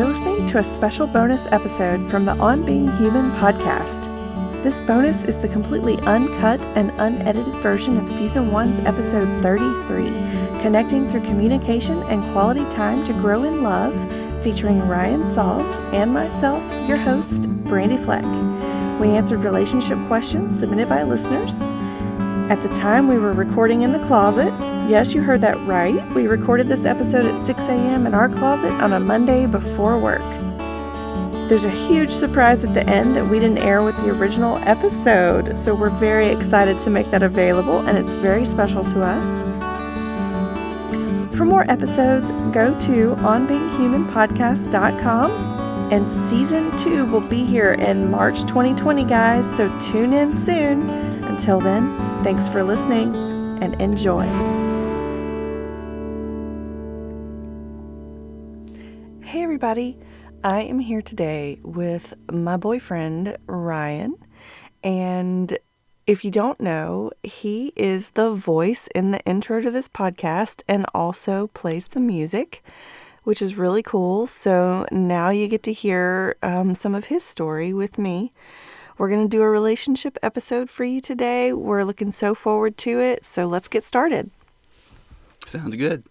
You're listening to a special bonus episode from the On Being Human podcast. This bonus is the completely uncut and unedited version of Season 1's episode 33, Connecting Through Communication and Quality Time to Grow in Love, featuring Ryan Sauls and myself, your host, Brandi Fleck. We answered relationship questions submitted by listeners. At the time, we were recording in the closet. Yes, you heard that right. We recorded this episode at 6 a.m. in our closet on a Monday before work. There's a huge surprise at the end that we didn't air with the original episode, so we're very excited to make that available, and it's very special to us. For more episodes, go to onbeinghumanpodcast.com, and Season 2 will be here in March 2020, guys, so tune in soon. Until then, thanks for listening, and enjoy. Hey everybody, I am here today with my boyfriend, Ryan, and if you don't know, he is the voice in the intro to this podcast and also plays the music, which is really cool. So now you get to hear some of his story with me. We're going to do a relationship episode for you today. We're looking so forward to it, so let's get started. Sounds good.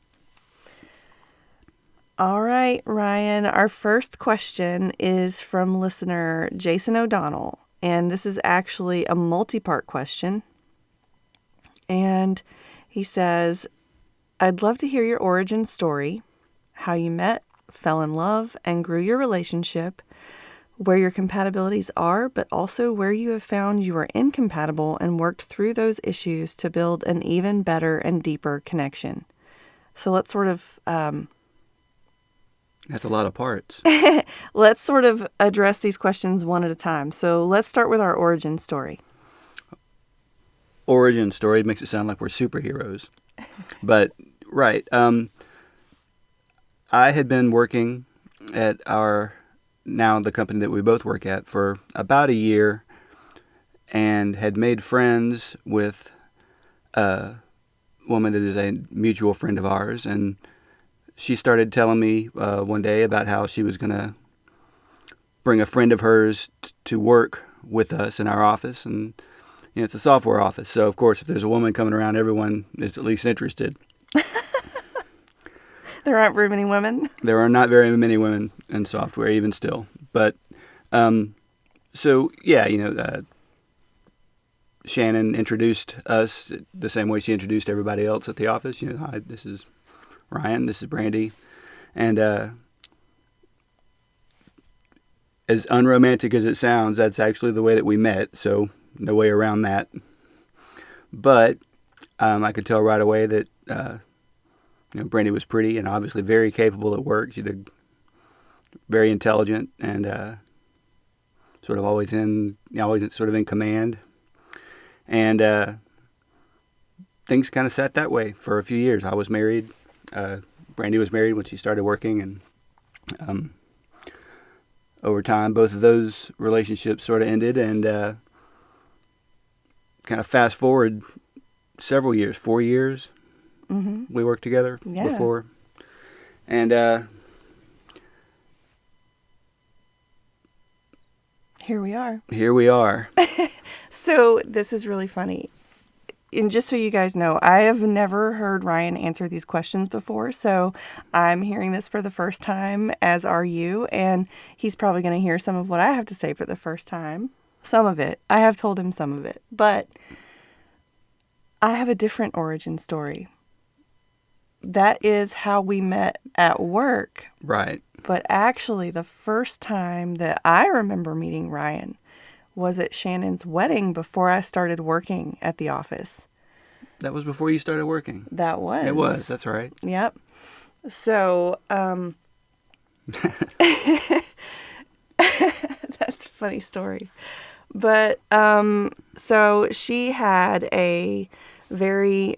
All right, Ryan, our first question is from listener Jason O'Donnell, and this is actually a multi-part question. And he says, I'd love to hear your origin story, how you met, fell in love, and grew your relationship, where your compatibilities are, but also where you have found you are incompatible and worked through those issues to build an even better and deeper connection. So let's sort of... That's a lot of parts. Let's sort of address these questions one at a time. So let's start with our origin story. Origin story makes it sound like we're superheroes. But, right. I had been working at the company that we both work at for about a year and had made friends with a woman that is a mutual friend of ours, and she started telling me one day about how she was going to bring a friend of hers to work with us in our office, and it's a software office, so of course if there's a woman coming around, everyone is at least interested. There aren't very many women. There are not very many women in software, even still. But, Shannon introduced us the same way she introduced everybody else at the office. Hi, this is Ryan, this is Brandi. And as unromantic as it sounds, that's actually the way that we met, so no way around that. But I could tell right away that... Brandi was pretty and obviously very capable at work. She did very intelligent and sort of always in command. And things kind of sat that way for a few years. I was married. Brandi was married when she started working, and over time, both of those relationships sort of ended. And kind of fast forward several years, 4 years. Mm-hmm. We worked together before. And here we are. Here we are. So this is really funny. And just so you guys know, I have never heard Ryan answer these questions before, so I'm hearing this for the first time, as are you, and he's probably going to hear some of what I have to say for the first time. Some of it. I have told him some of it. But I have a different origin story. That is how we met at work. Right. But actually, the first time that I remember meeting Ryan was at Shannon's wedding before I started working at the office. That was before you started working? That was. It was, that's right. Yep. So, that's a funny story. But, so she had a very,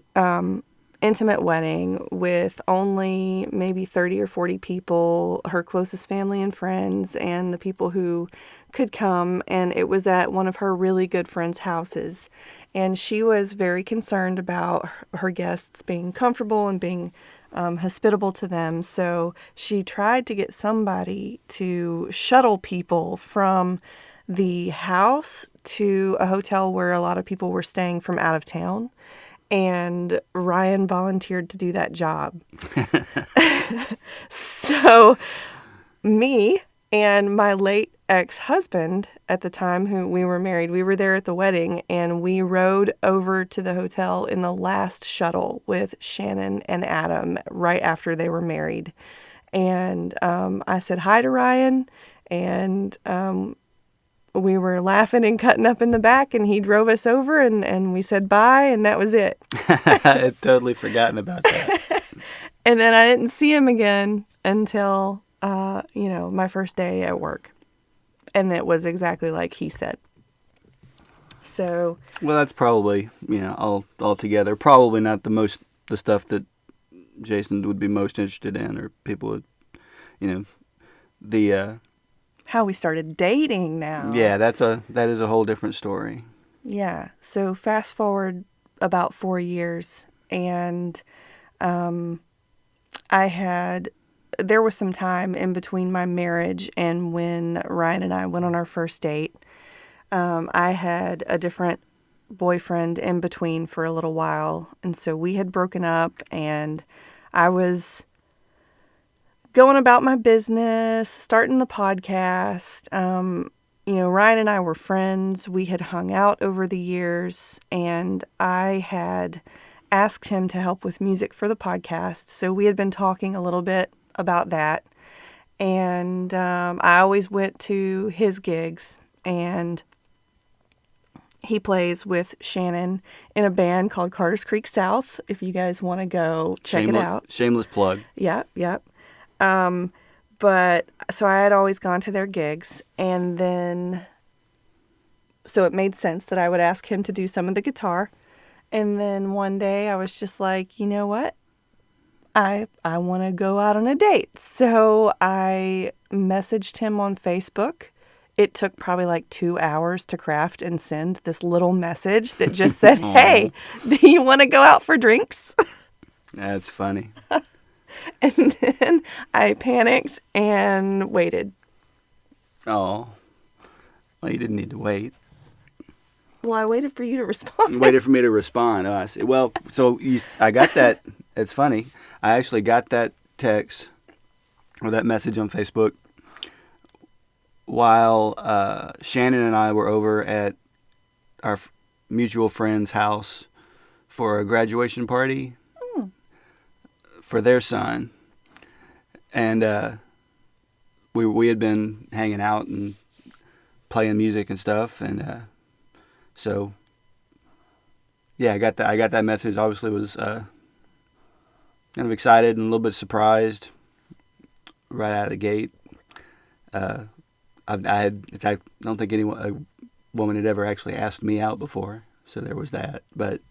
intimate wedding with only maybe 30 or 40 people, her closest family and friends, and the people who could come. And it was at one of her really good friends' houses. And she was very concerned about her guests being comfortable and being hospitable to them. So she tried to get somebody to shuttle people from the house to a hotel where a lot of people were staying from out of town. And Ryan volunteered to do that job. So me and my late ex-husband at the time, who we were married, we were there at the wedding, and we rode over to the hotel in the last shuttle with Shannon and Adam right after they were married. And I said hi to Ryan, and we were laughing and cutting up in the back, and he drove us over, and we said bye, and that was it. I had totally forgotten about that. And then I didn't see him again until, my first day at work. And it was exactly like he said. So. Well, that's probably, all together, probably not the stuff that Jason would be most interested in, or people would, how we started dating now. Yeah, that is a whole different story. Yeah. So fast forward about 4 years, and there was some time in between my marriage and when Ryan and I went on our first date. I had a different boyfriend in between for a little while, and so we had broken up, and I was going about my business, starting the podcast. Ryan and I were friends. We had hung out over the years, and I had asked him to help with music for the podcast. So we had been talking a little bit about that. And I always went to his gigs, and he plays with Shannon in a band called Carter's Creek South. If you guys want to go check it out. Shameless plug. Yep. But so I had always gone to their gigs, and then so it made sense that I would ask him to do some of the guitar. And then one day I was just like, you know what? I want to go out on a date. So I messaged him on Facebook. It took probably like 2 hours to craft and send this little message that just said, hey, do you want to go out for drinks? That's funny. And then I panicked and waited. Oh. Well, you didn't need to wait. Well, I waited for you to respond. You waited for me to respond. Oh, I see. Well, so I got that. It's funny. I actually got that text or that message on Facebook while Shannon and I were over at our mutual friend's house for a graduation party for their son. And we had been hanging out and playing music and stuff, and so yeah, I got that message. Obviously, was kind of excited and a little bit surprised right out of the gate. I don't think a woman had ever actually asked me out before, so there was that. But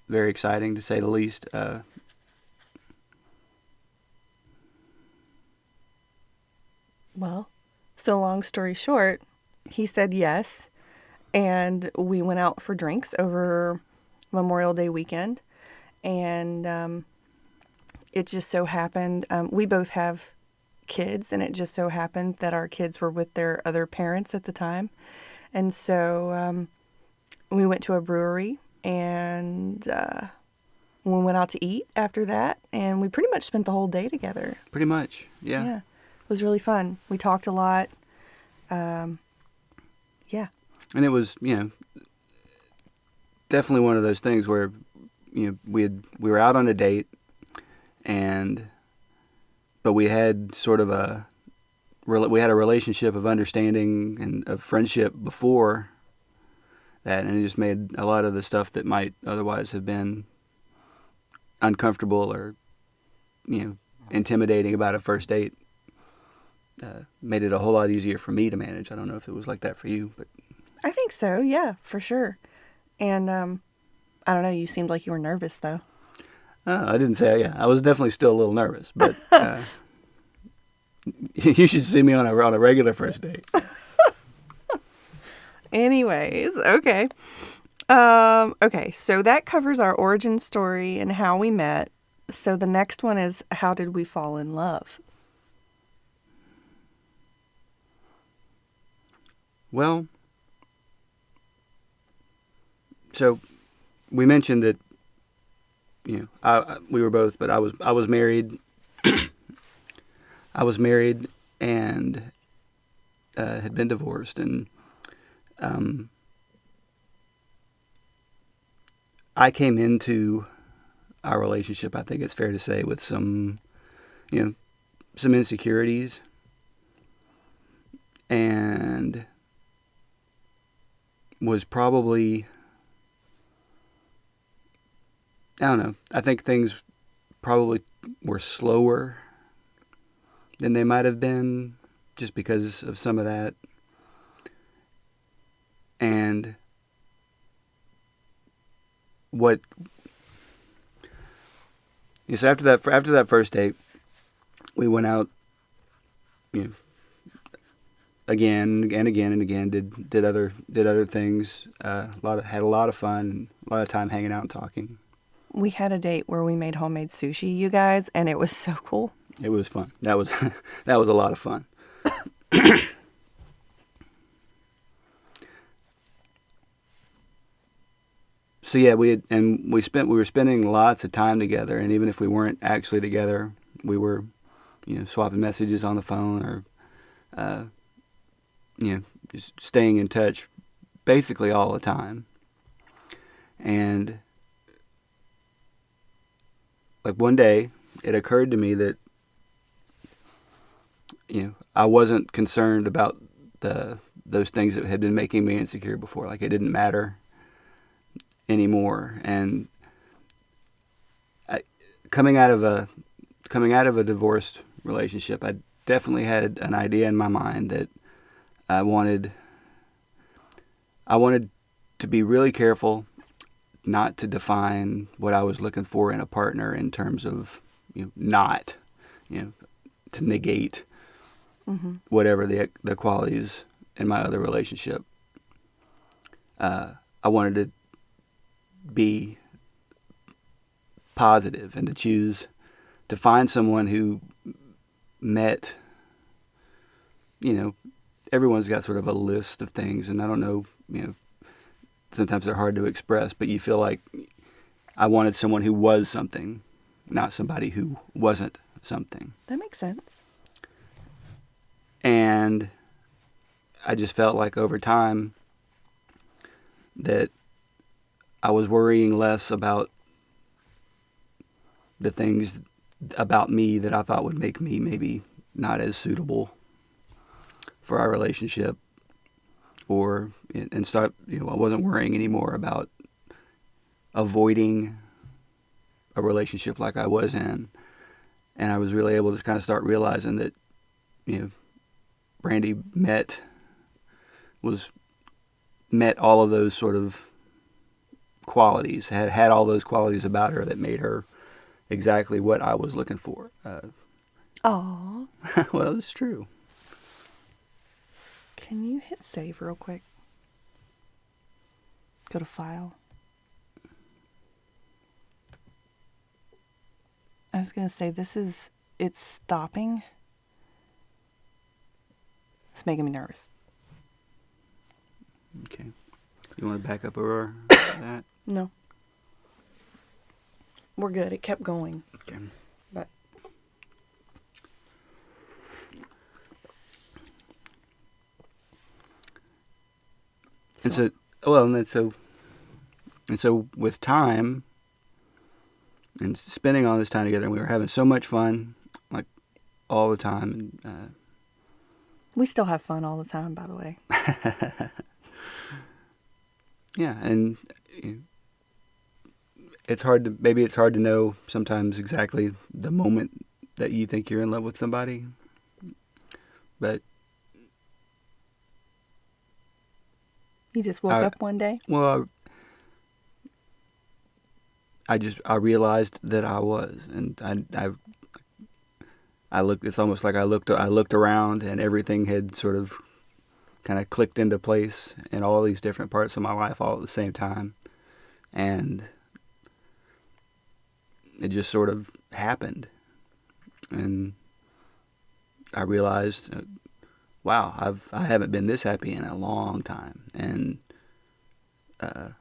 very exciting to say the least. Well, so long story short, he said yes, and we went out for drinks over Memorial Day weekend, and it just so happened, we both have kids, and it just so happened that our kids were with their other parents at the time, and so we went to a brewery, and we went out to eat after that, and we pretty much spent the whole day together. Pretty much, yeah. Yeah, it was really fun. We talked a lot. Yeah. And it was, definitely one of those things where, we were out on a date, but we had sort of a relationship of understanding and of friendship before that, and it just made a lot of the stuff that might otherwise have been uncomfortable or, intimidating about a first date, made it a whole lot easier for me to manage. I don't know if it was like that for you, but I think so. Yeah, for sure. And I don't know. You seemed like you were nervous, though. I didn't say. Yeah, I was definitely still a little nervous, but you should see me on a regular first date. Anyways, okay. Okay, so that covers our origin story and how we met. So the next one is, how did we fall in love? Well, so we mentioned that, we were both, but I was married. I was married and had been divorced, and I came into our relationship, I think it's fair to say, with some insecurities, and was probably, I don't know, I think things probably were slower than they might have been just because of some of that. And so after that first date, we went out, again and again and again. Did other things. Had a lot of fun. A lot of time hanging out and talking. We had a date where we made homemade sushi, you guys, and it was so cool. It was fun. That was a lot of fun. So yeah, we were spending lots of time together, and even if we weren't actually together, we were, swapping messages on the phone, or just staying in touch basically all the time. And like one day, it occurred to me that I wasn't concerned about those things that had been making me insecure before. Like, it didn't matter anymore. And coming out of a divorced relationship, I definitely had an idea in my mind that I wanted to be really careful not to define what I was looking for in a partner in terms of to negate whatever the qualities in my other relationship. I wanted to be positive and to choose to find someone who met, everyone's got sort of a list of things, and I don't know, sometimes they're hard to express, but you feel like I wanted someone who was something, not somebody who wasn't something. That makes sense. And I just felt like over time that I was worrying less about the things about me that I thought would make me maybe not as suitable for our relationship, I wasn't worrying anymore about avoiding a relationship like I was in. And I was really able to kind of start realizing that, Brandi met all of those sort of qualities, had all those qualities about her that made her exactly what I was looking for. Aww. Well, it's true. Can you hit save real quick? Go to file. I was going to say, it's stopping. It's making me nervous. Okay. You want to back up over that? No. We're good. It kept going. Okay. But so with time and spending all this time together, we were having so much fun, like all the time. And, we still have fun all the time, by the way. Yeah, and it's hard to know sometimes exactly the moment that you think you're in love with somebody, but You just woke up one day? Well, I realized that I was, and I looked. It's almost like I looked around, and everything had sort of kind of clicked into place in all these different parts of my life all at the same time. And it just sort of happened. And I realized, wow, I haven't been this happy in a long time. And I'm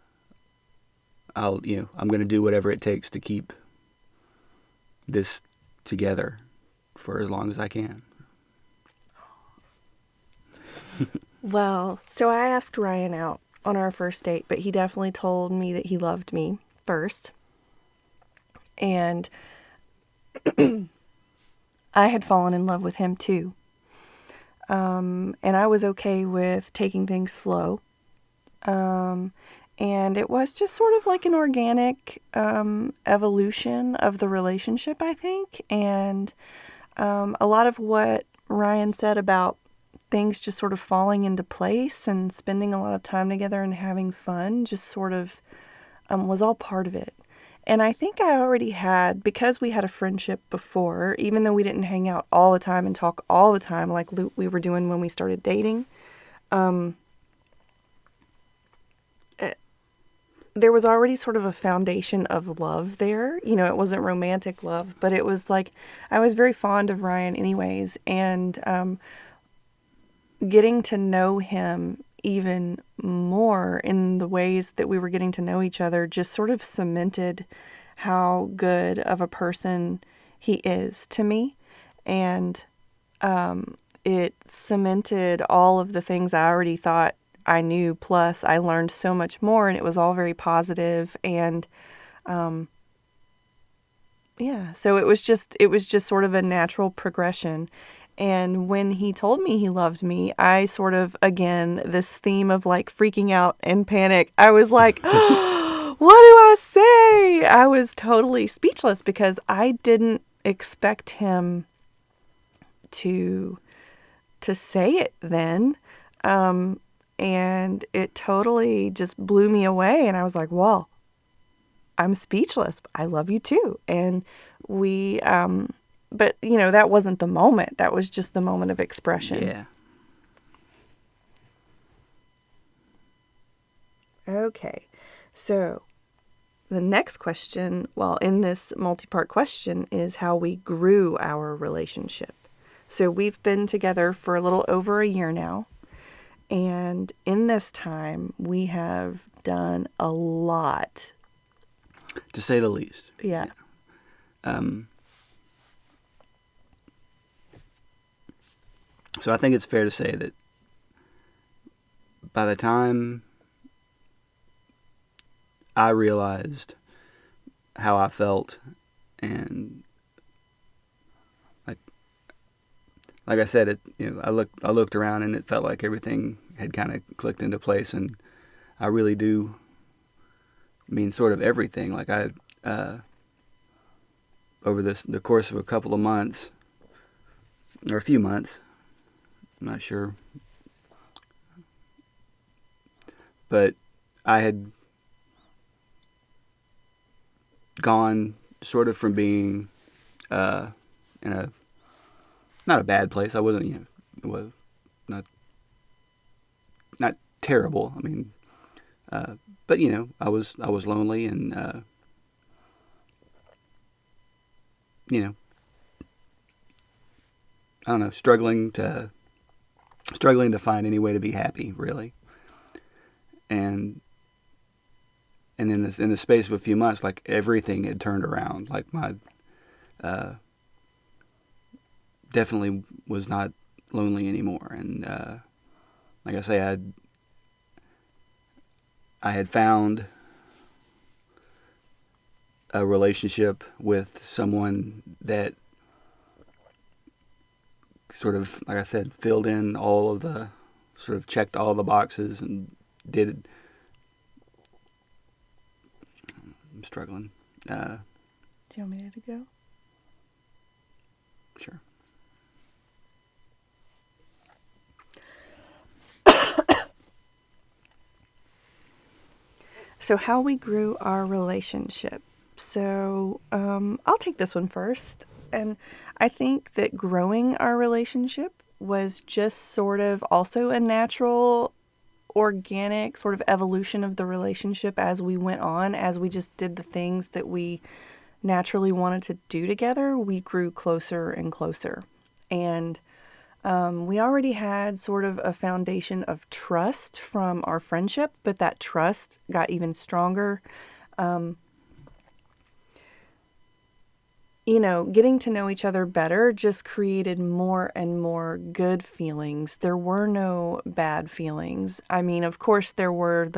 going to do whatever it takes to keep this together for as long as I can. Well, so I asked Ryan out on our first date, but he definitely told me that he loved me first. And I had fallen in love with him too. And I was okay with taking things slow. And it was just sort of like an organic evolution of the relationship, I think. And a lot of what Ryan said about things just sort of falling into place and spending a lot of time together and having fun just sort of was all part of it. And I think I already had, because we had a friendship before, even though we didn't hang out all the time and talk all the time like we were doing when we started dating, there was already sort of a foundation of love there. You know, it wasn't romantic love, but it was like, I was very fond of Ryan anyways. And getting to know him even more in the ways that we were getting to know each other just sort of cemented how good of a person he is to me. And it cemented all of the things I already thought I knew, plus I learned so much more, and it was all very positive. And so it was just sort of a natural progression. And when he told me he loved me, I sort of, again, this theme of like freaking out and panic, I was like, what do I say? I was totally speechless because I didn't expect him to say it then. And it totally just blew me away. And I was like, well, I'm speechless. I love you too. And we, but, you know, that wasn't the moment. That was just the moment of expression. Yeah. Okay. So the next question, well, in this multi-part question, is how we grew our relationship. So we've been together for a little over a year now. And in this time, we have done a lot. To say the least. Yeah. So I think it's fair to say that by the time I realized how I felt, and like I said, I looked around and it felt like everything had kind of clicked into place, and I really do mean sort of everything. Like over the course of a couple of months, or a few months, I'm not sure, but I had gone sort of from being in a not a bad place. I wasn't, it was not terrible. I mean, but I was lonely and I don't know, struggling to find any way to be happy, really. And in the space of a few months, like everything had turned around. Like my definitely was not lonely anymore. And like I say, I had found a relationship with someone that sort of, like I said, filled in all of the, sort of checked all the boxes and did. I'm struggling. Do you want me to go? Sure. So how we grew our relationship. So I'll take this one first. And I think that growing our relationship was just sort of also a natural organic sort of evolution of the relationship as we went on, as we just did the things that we naturally wanted to do together, we grew closer and closer. And we already had sort of a foundation of trust from our friendship, but that trust got even stronger. Getting to know each other better just created more and more good feelings. There were no bad feelings. I mean, of course, there were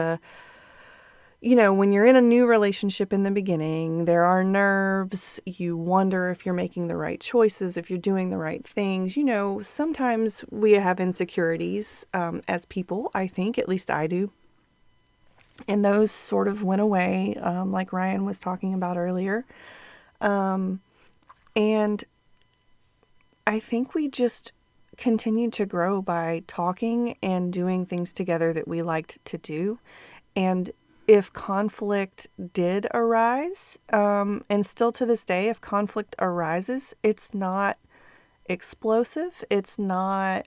when you're in a new relationship in the beginning, there are nerves. You wonder if you're making the right choices, if you're doing the right things. Sometimes we have insecurities as people, I think, at least I do. And those sort of went away, like Ryan was talking about earlier. And I think we just continued to grow by talking and doing things together that we liked to do. And if conflict did arise, and still to this day, if conflict arises, it's not explosive. It's not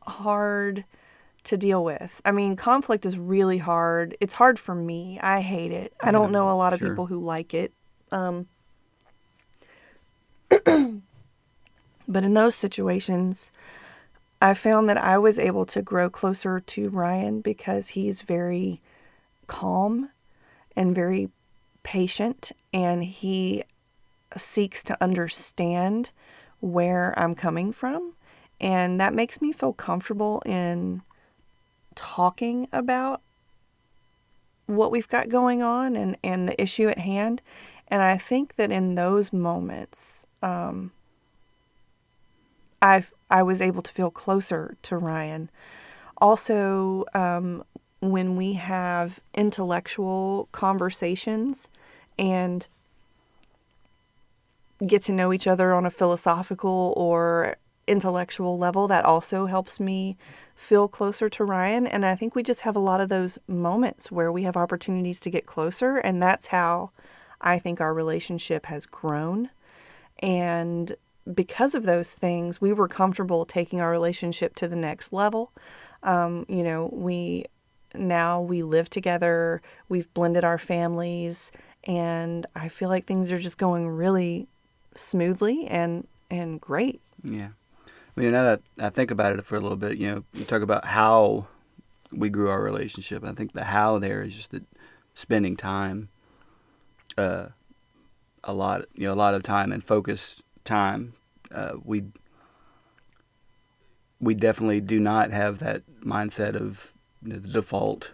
hard to deal with. I mean, conflict is really hard. It's hard for me. I hate it. I don't know a lot of people who like it. But in those situations, I found that I was able to grow closer to Ryan because he's very calm and very patient, and he seeks to understand where I'm coming from. And that makes me feel comfortable in talking about what we've got going on and the issue at hand. And I think that in those moments, I was able to feel closer to Ryan. Also, when we have intellectual conversations and get to know each other on a philosophical or intellectual level, that also helps me feel closer to Ryan. And I think we just have a lot of those moments where we have opportunities to get closer, and that's how I think our relationship has grown. And because of those things, we were comfortable taking our relationship to the next level. We live together, we've blended our families, and I feel like things are just going really smoothly and great. Yeah. I mean, now that I think about it for a little bit, you talk about how we grew our relationship. I think the how there is just that spending time, a lot of time and focused time. We definitely do not have that mindset of the default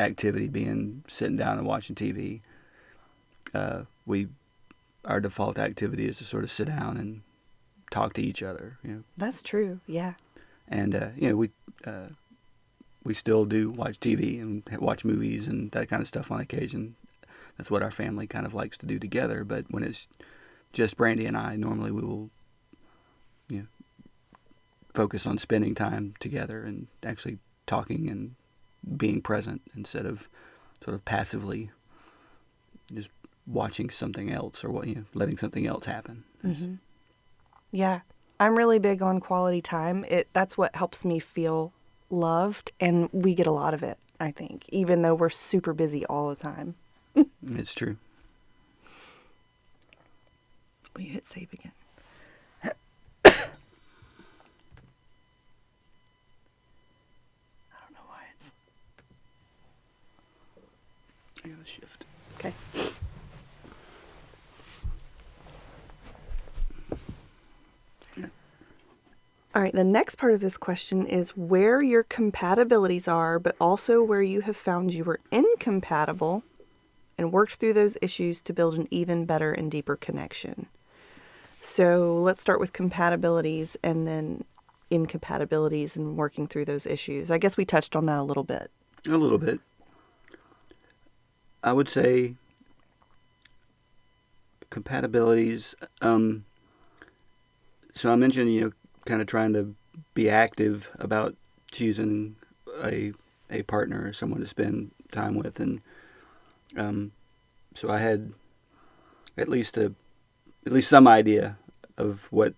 activity being sitting down and watching TV. Our default activity is to sort of sit down and talk to each other. That's true. Yeah. And we still do watch TV and watch movies and that kind of stuff on occasion. That's what our family kind of likes to do together. But when it's just Brandi and I, normally we will, focus on spending time together and actually talking and being present instead of sort of passively just watching something else or letting something else happen. Mm-hmm. Yeah, I'm really big on quality time. That's what helps me feel loved, and we get a lot of it, I think, even though we're super busy all the time. It's true. Will you hit save again? I don't know why it's... I gotta shift. Okay. All right, the next part of this question is where your compatibilities are, but also where you have found you were incompatible and worked through those issues to build an even better and deeper connection. So let's start with compatibilities and then incompatibilities and working through those issues. I guess we touched on that a little bit. A little bit. I would say compatibilities. So I mentioned, kind of trying to be active about choosing a partner or someone to spend time with, and so I had at least some idea of what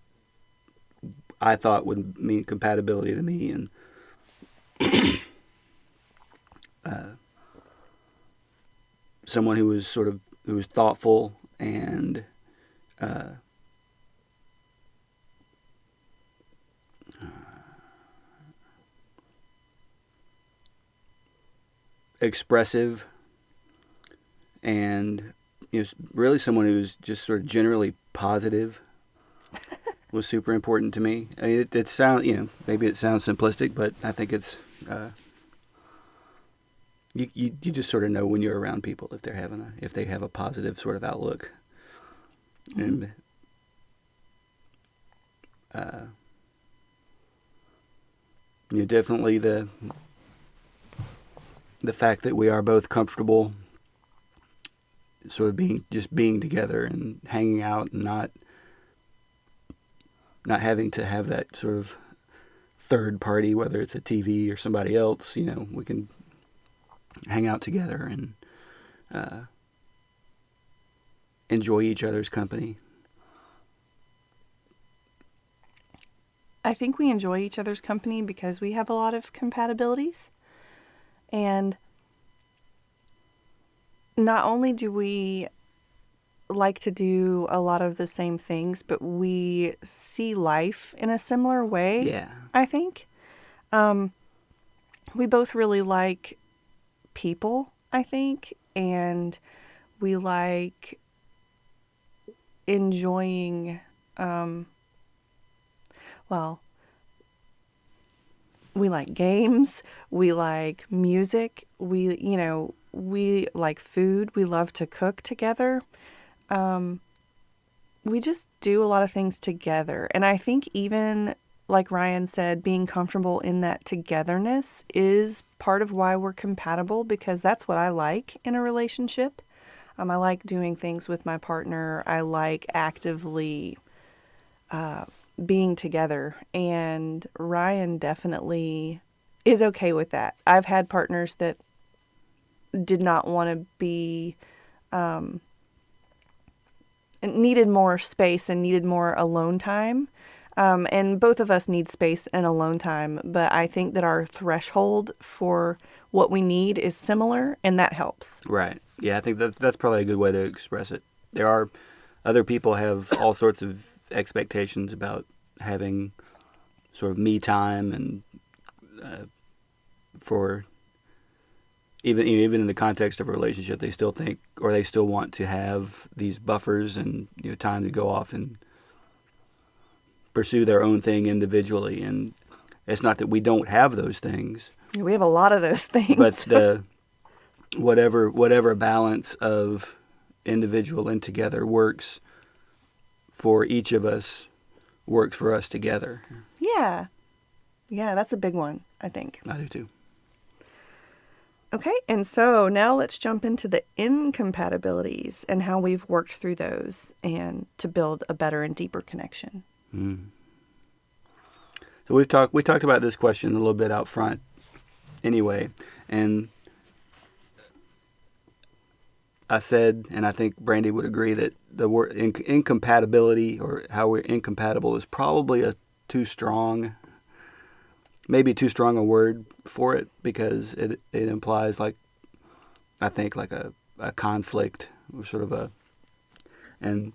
I thought would mean compatibility to me, and someone who was thoughtful and expressive, and really someone who's just sort of generally positive was super important to me. I mean, it sounds, maybe it sounds simplistic, but I think it's you just sort of know when you're around people if they have a positive sort of outlook. Mm-hmm. And definitely the fact that we are both comfortable sort of being together and hanging out, and not having to have that sort of third party, whether it's a TV or somebody else. We can hang out together and enjoy each other's company. I think we enjoy each other's company because we have a lot of compatibilities. And not only do we like to do a lot of the same things, but we see life in a similar way. Yeah. I think. We both really like people, I think, and we like enjoying, we like games, we like music, we like food, we love to cook together. We just do a lot of things together. And I think even, like Ryan said, being comfortable in that togetherness is part of why we're compatible, because that's what I like in a relationship. I like doing things with my partner. I like actively being together. And Ryan definitely is okay with that. I've had partners that did not want to be, needed more space and needed more alone time. And both of us need space and alone time. But I think that our threshold for what we need is similar, and that helps. Right. Yeah, I think that's probably a good way to express it. There are other people have all sorts of expectations about having sort of me time, and for even in the context of a relationship, they still think, or they still want to have these buffers and time to go off and pursue their own thing individually. And it's not that we don't have those things. We have a lot of those things. But the whatever balance of individual and together works for each of us works for us together. Yeah. Yeah, that's a big one, I think. I do too. Okay, and so now let's jump into the incompatibilities and how we've worked through those and to build a better and deeper connection. So we talked about this question a little bit out front anyway, and I said, and I think Brandi would agree, that the word incompatibility, or how we're incompatible, is probably maybe too strong a word for it, because it implies, like, I think, like a conflict, or sort of and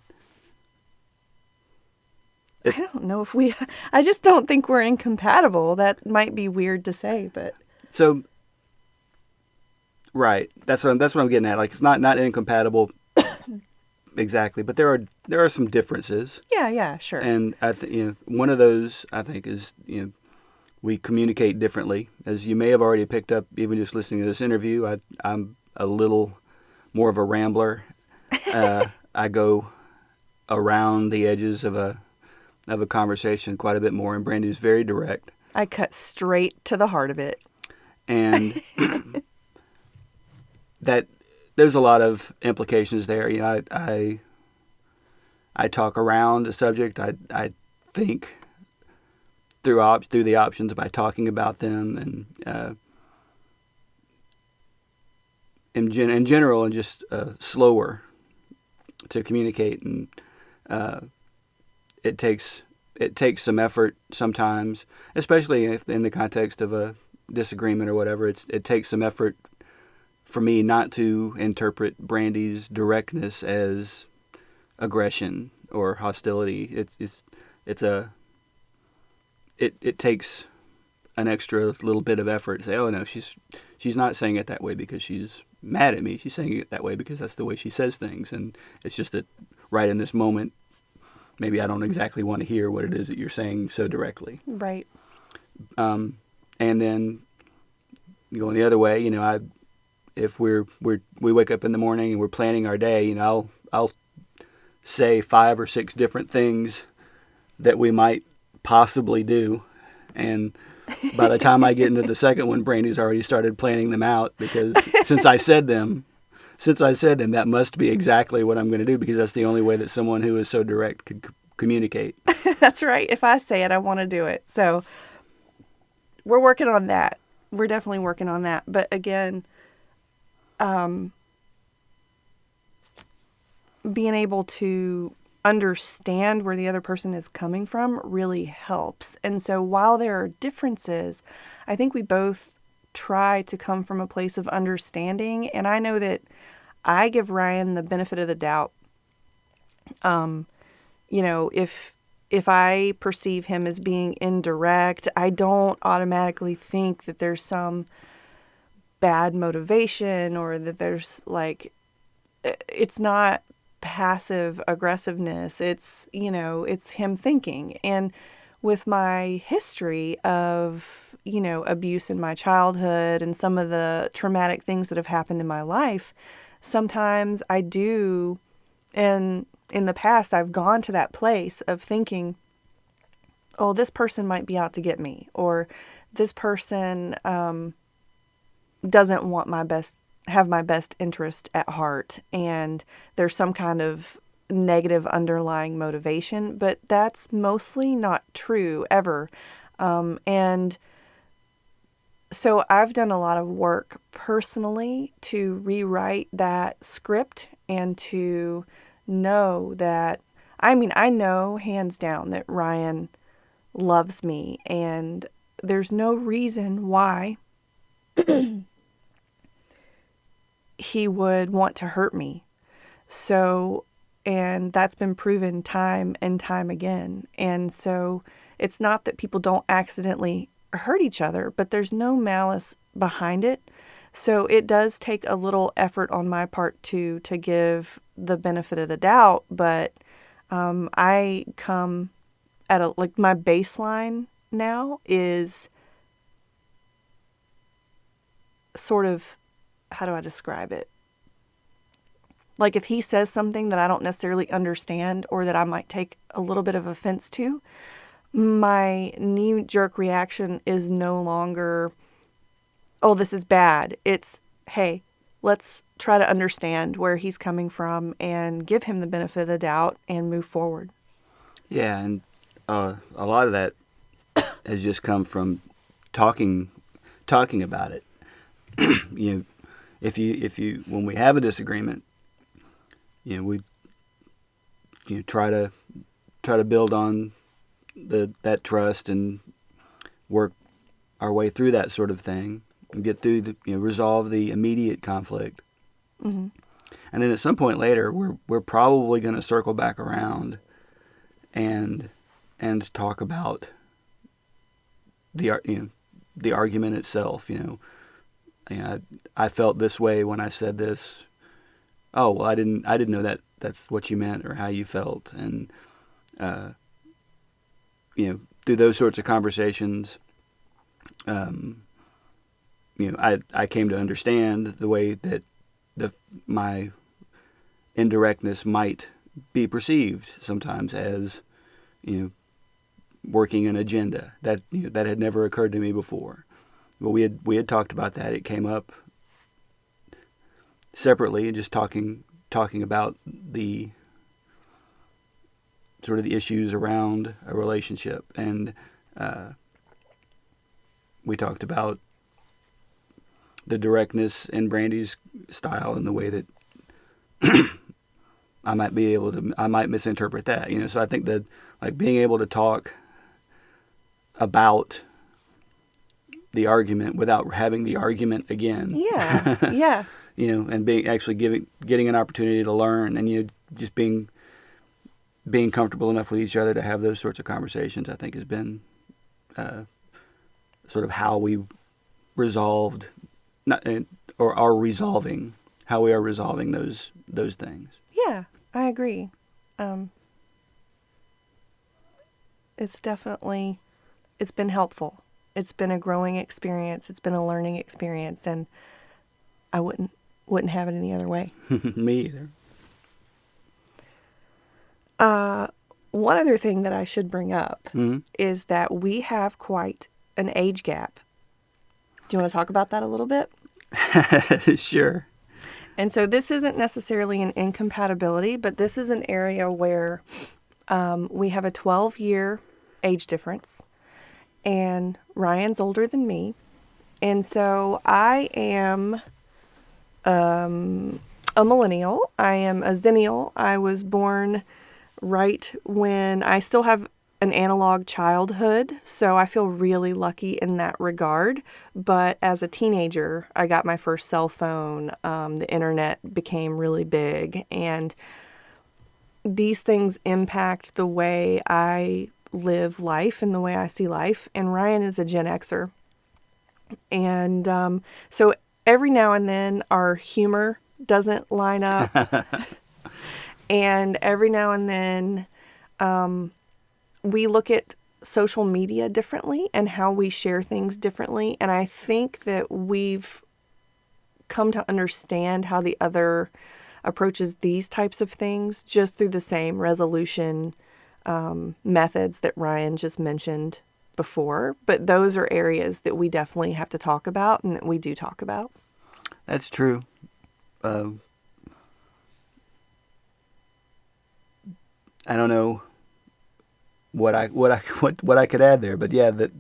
I don't know if I just don't think we're incompatible. That might be weird to say, but. So, right. That's what I'm getting at. Like, it's not incompatible exactly, but there are some differences. Yeah, sure. And I think one of those, I think, is we communicate differently. As you may have already picked up, even just listening to this interview, I'm a little more of a rambler. I go around the edges of a conversation quite a bit more, and Brandi's very direct. I cut straight to the heart of it. And that there's a lot of implications there. I talk around the subject. I think through the options by talking about them, and in general, and just slower to communicate. And it takes it takes some effort sometimes, especially if in the context of a disagreement or whatever. It takes some effort for me not to interpret Brandi's directness as aggression or hostility. It takes an extra little bit of effort to say, oh no, she's not saying it that way because she's mad at me. She's saying it that way because that's the way she says things, and it's just that right in this moment, maybe I don't exactly want to hear what it is that you're saying so directly. Right. And then going the other way, if we wake up in the morning and we're planning our day, I'll say 5 or 6 different things that we might possibly do, and by the time I get into the second one, Brandi's already started planning them out, because since I said them, that must be exactly what I'm going to do, because that's the only way that someone who is so direct could communicate. That's right. If I say it, I want to do it. So we're working on that. We're definitely working on that. But again, being able to understand where the other person is coming from really helps. And so while there are differences, I think we both try to come from a place of understanding. And I know that I give Ryan the benefit of the doubt. If I perceive him as being indirect, I don't automatically think that there's some bad motivation, or that there's it's not passive aggressiveness. It's him thinking. And with my history of, abuse in my childhood and some of the traumatic things that have happened in my life, sometimes I do, and in the past I've gone to that place of thinking, oh, this person might be out to get me, or this person doesn't have my best interest at heart, and there's some kind of negative underlying motivation, but that's mostly not true ever. And so I've done a lot of work personally to rewrite that script, and to know that, I know hands down that Ryan loves me, and there's no reason why he would want to hurt me. So, and that's been proven time and time again. And so it's not that people don't accidentally hurt each other, but there's no malice behind it. So it does take a little effort on my part to give the benefit of the doubt, but I come at my baseline now is sort of, how do I describe it? Like if he says something that I don't necessarily understand, or that I might take a little bit of offense to, my knee-jerk reaction is no longer, oh, this is bad. It's, hey, let's try to understand where he's coming from and give him the benefit of the doubt and move forward. Yeah, and a lot of that has just come from talking about it. If you when we have a disagreement, we try to build on that trust and work our way through that sort of thing, and get through resolve the immediate conflict. Mm-hmm. And then at some point later, we're probably going to circle back around and talk about the argument itself. I felt this way when I said this. Oh, well, I didn't know that that's what you meant or how you felt. And through those sorts of conversations, I came to understand the way that my indirectness might be perceived sometimes as, working an agenda that had never occurred to me before. Well, we had talked about that. It came up separately, and just talking about the sort of the issues around a relationship, and we talked about the directness in Brandi's style and the way that I might misinterpret that. So I think that like being able to talk about the argument without having the argument again. Yeah, yeah. And getting an opportunity to learn, and just being comfortable enough with each other to have those sorts of conversations, I think has been sort of how we resolved, or are resolving, how we are resolving those things. Yeah, I agree. It's been helpful. It's been a growing experience. It's been a learning experience, and I wouldn't have it any other way. Me either. One other thing that I should bring up Mm-hmm. is that we have quite an age gap. Do you want to talk about that a little bit? Sure. And so this isn't necessarily an incompatibility, but this is an area where we have a 12-year age difference, and Ryan's older than me. And so I am a millennial. I am a zennial. I was born right when I still have an analog childhood, so I feel really lucky in that regard. But as a teenager, I got my first cell phone. The internet became really big, and these things impact the way I live life and the way I see life. And Ryan is a Gen Xer. And so every now and then our humor doesn't line up. And every now and then we look at social media differently and how we share things differently. And I think that we've come to understand how the other approaches these types of things just through the same resolution methods that Ryan just mentioned before. But those are areas that we definitely have to talk about, and that we do talk about. That's true. I don't know what I could add there, but yeah, that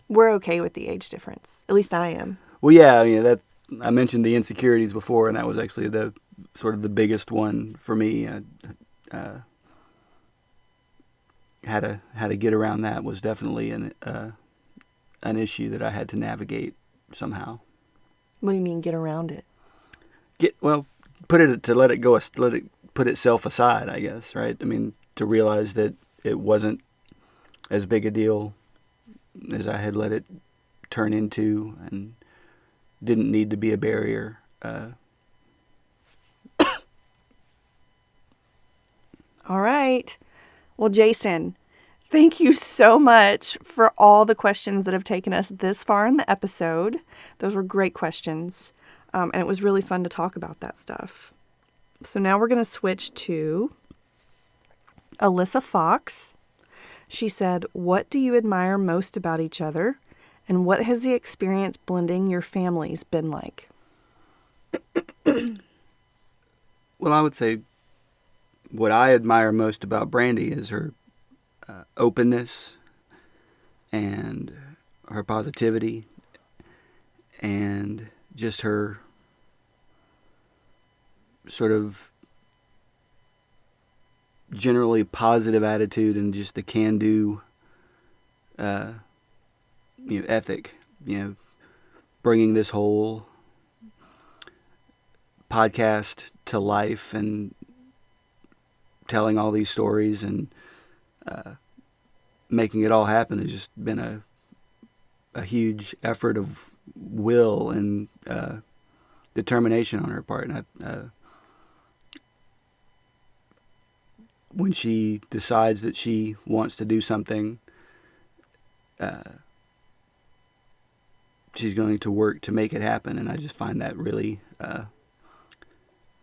we're okay with the age difference. At least I am. Well, yeah, that I mentioned the insecurities before, and that was actually the sort of the biggest one for me. How to get around that was definitely an issue that I had to navigate somehow. What do you mean, get around it? Let it put itself aside, I guess, right? I mean, to realize that it wasn't as big a deal as I had let it turn into, and didn't need to be a barrier. All right. Well, Jason, thank you so much for all the questions that have taken us this far in the episode. Those were great questions. And it was really fun to talk about that stuff. So now we're going to switch to Alyssa Fox. She said, "What do you admire most about each other? And what has the experience blending your families been like?" Well, I would say what I admire most about Brandi is her openness and her positivity, and just her sort of generally positive attitude, and just the can-do ethic. Bringing this whole podcast to life and telling all these stories and making it all happen has just been a huge effort of will and determination on her part. And when she decides that she wants to do something, she's going to work to make it happen. And I just find that really, I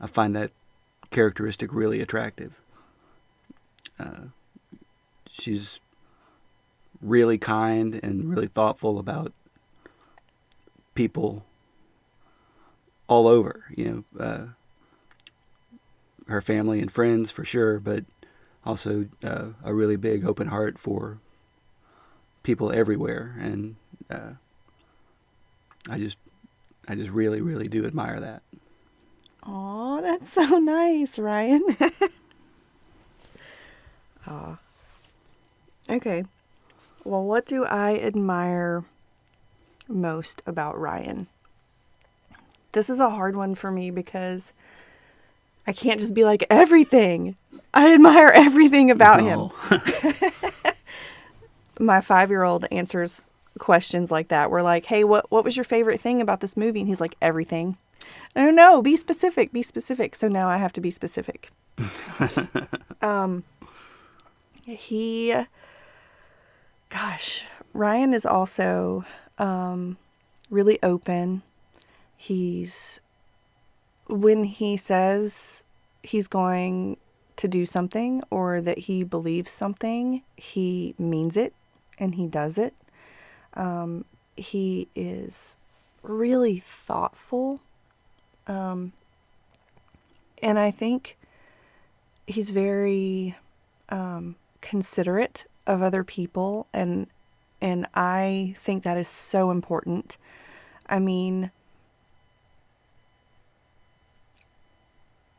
find that characteristic really attractive. She's really kind and really thoughtful about people all over, her family and friends for sure, but also a really big open heart for people everywhere. And I just really, really do admire that. Aw, that's so nice, Ryan. Aw. Okay. Well, what do I admire most about Ryan? This is a hard one for me because I can't just be like, everything. I admire everything about him. My 5-year-old answers questions like that. We're like, hey, what was your favorite thing about this movie? And he's like, everything. I don't know. Be specific. Be specific. So now I have to be specific. Ryan is also really open. When he says he's going to do something or that he believes something, he means it and he does it. He is really thoughtful. And I think he's very considerate of other people, and I think that is so important. I mean,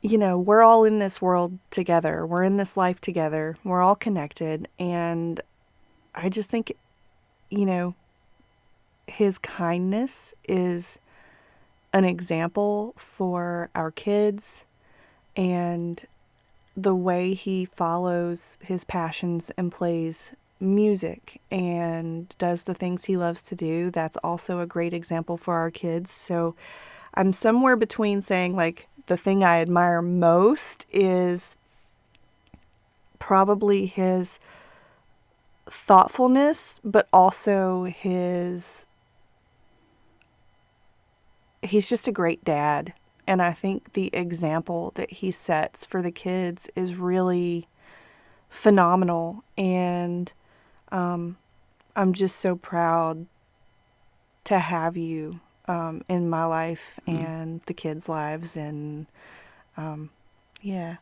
we're all in this world together. We're in this life together. We're all connected, and I just think, his kindness is an example for our kids, and the way he follows his passions and plays music and does the things he loves to do, that's also a great example for our kids. So I'm somewhere between saying, like, the thing I admire most is probably his thoughtfulness, but also he's just a great dad. And I think the example that he sets for the kids is really phenomenal. And I'm just so proud to have you in my life and the kids' lives. And yeah.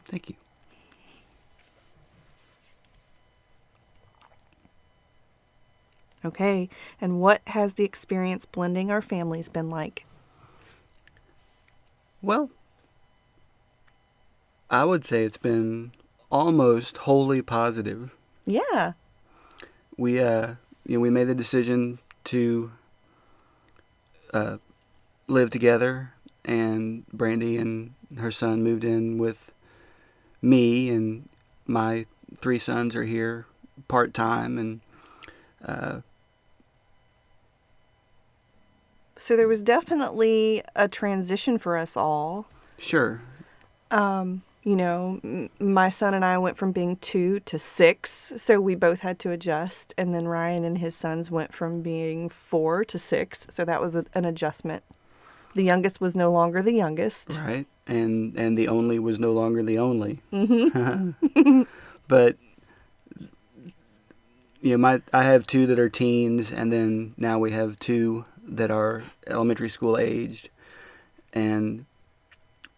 Thank you. Okay. And what has the experience blending our families been like? Well, I would say it's been almost wholly positive. Yeah. We made the decision to live together, and Brandi and her son moved in with me, and my 3 sons are here part-time, and so there was definitely a transition for us all. Sure. My son and I went from being 2 to 6, so we both had to adjust. And then Ryan and his sons went from being 4 to 6, so that was an adjustment. The youngest was no longer the youngest. Right. And the only was no longer the only. Mm-hmm. But I have 2 that are teens, and then now we have 2 that are elementary school aged, and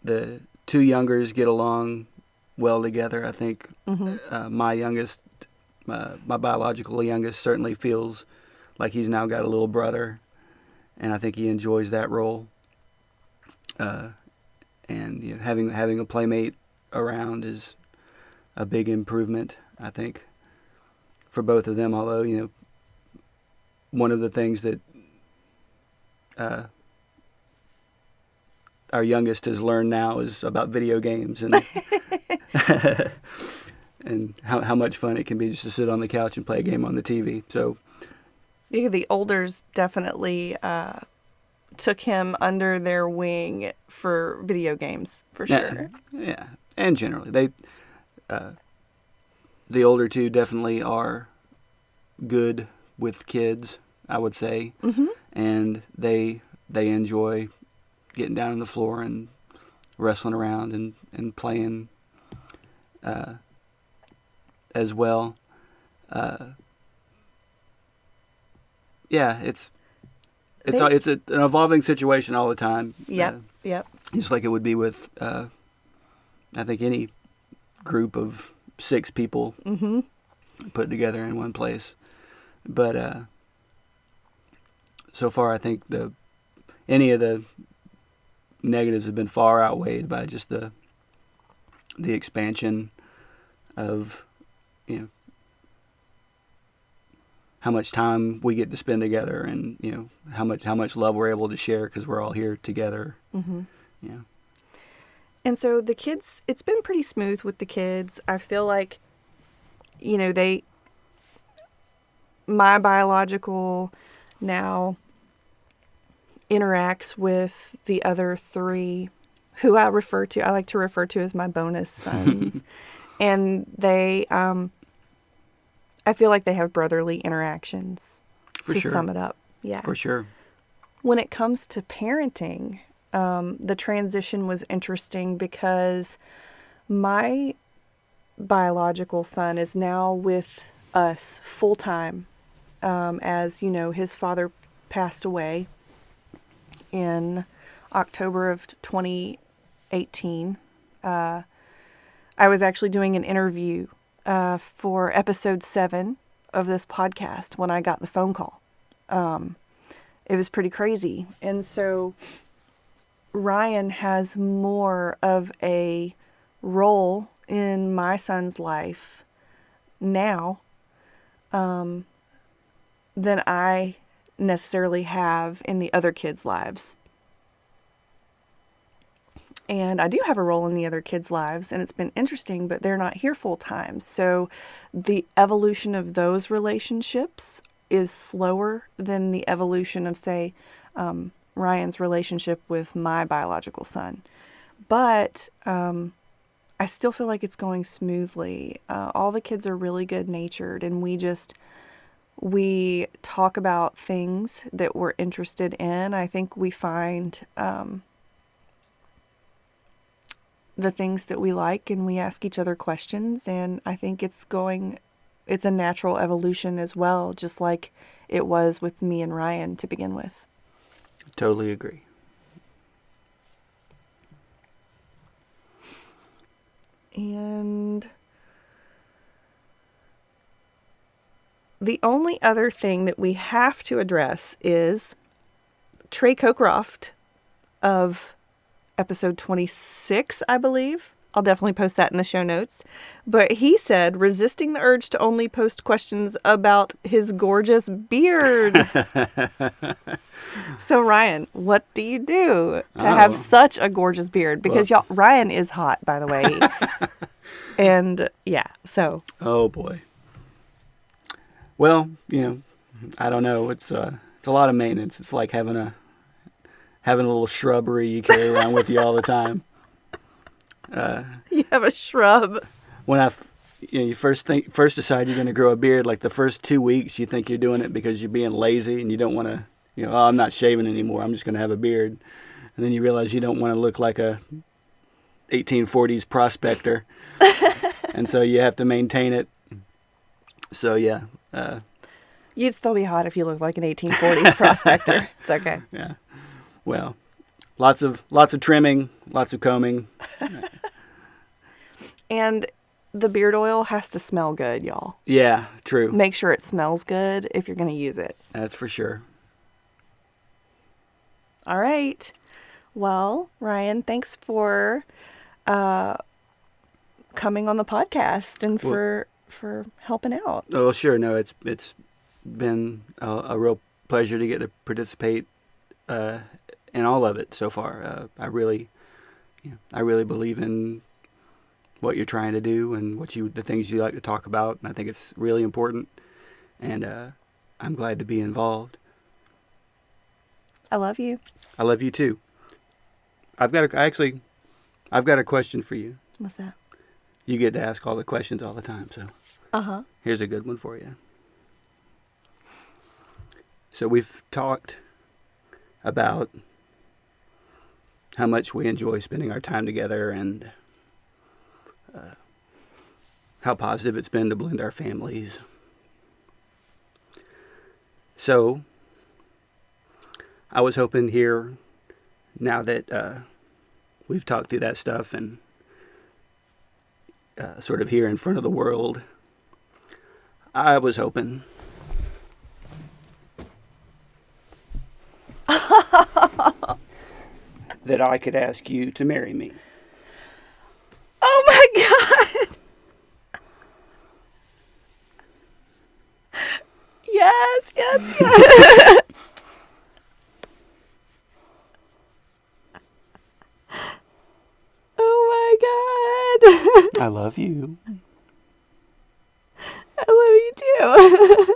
the 2 youngers get along well together. I think my youngest, my biological youngest, certainly feels like he's now got a little brother, and I think he enjoys that role. And having a playmate around is a big improvement, I think, for both of them. Although one of the things that our youngest has learned now is about video games and and how much fun it can be just to sit on the couch and play a game on the TV. So yeah, the olders definitely took him under their wing for video games, for sure. Yeah. And generally, the older 2 definitely are good with kids, I would say. Mm-hmm. And they enjoy getting down on the floor and wrestling around and playing as well. Yeah, it's an evolving situation all the time. Yep. Just like it would be with I think any group of 6 people put together in one place. But so far, I think any of the negatives have been far outweighed by just the expansion of, you know, how much time we get to spend together, and, you know, how much love we're able to share because we're all here together. Mm-hmm. Yeah. And so the kids, it's been pretty smooth with the kids. I feel like, you know, my biological now interacts with the other three, who I like to refer to as my bonus sons. And they, I feel like they have brotherly interactions, to sum it up. Yeah. For sure. When it comes to parenting, the transition was interesting because my biological son is now with us full time. As you know, his father passed away in October of 2018. I was actually doing an interview for episode 7 of this podcast when I got the phone call. It was pretty crazy. And so Ryan has more of a role in my son's life now than I necessarily have in the other kids' lives. And I do have a role in the other kids' lives, and it's been interesting, but they're not here full time. So the evolution of those relationships is slower than the evolution of, say, Ryan's relationship with my biological son. But I still feel like it's going smoothly. All the kids are really good-natured, and we talk about things that we're interested in. I think we find the things that we like, and we ask each other questions, and I think it's a natural evolution as well, just like it was with me and Ryan to begin with. Totally agree. And the only other thing that we have to address is Trey Cockcroft of episode 26, I believe. I'll definitely post that in the show notes. But he said, resisting the urge to only post questions about his gorgeous beard. So, Ryan, what do you do to have such a gorgeous beard? Because Ryan is hot, by the way. And yeah, so. Oh, boy. Well, you know, I don't know. It's a lot of maintenance. It's like having a little shrubbery you carry around with you all the time. You have a shrub. When you first decide you're going to grow a beard, like the first 2 weeks, you think you're doing it because you're being lazy and you don't want to, you know, oh, I'm not shaving anymore. I'm just going to have a beard. And then you realize you don't want to look like a 1840s prospector. And so you have to maintain it. So, yeah. You'd still be hot if you looked like an 1840s prospector. It's okay. Yeah. Well, lots of trimming, lots of combing. And the beard oil has to smell good, y'all. Yeah, true. Make sure it smells good if you're going to use it. That's for sure. All right. Well, Ryan, thanks for coming on the podcast and for helping out. Oh, sure. No, it's been a real pleasure to get to participate in all of it so far. I really believe in what you're trying to do and the things you like to talk about, and I think it's really important. And I'm glad to be involved. I love you. I love you too. I've got a question for you. What's that? You get to ask all the questions all the time, so. Here's a good one for you. So we've talked about how much we enjoy spending our time together and how positive it's been to blend our families. So I was hoping here, now that we've talked through that stuff and sort of here in front of the world, I was hoping that I could ask you to marry me. Oh my God! Yes, yes, yes. Oh my God. I love you. I love you too.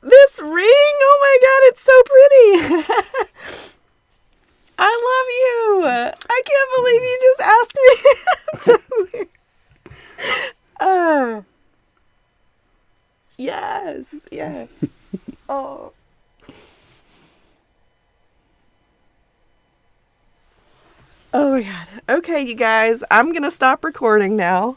This ring, oh my God, it's so pretty. I love you. I can't believe you just asked me. Yes, yes. Oh. Oh my God. Okay, you guys, I'm going to stop recording now.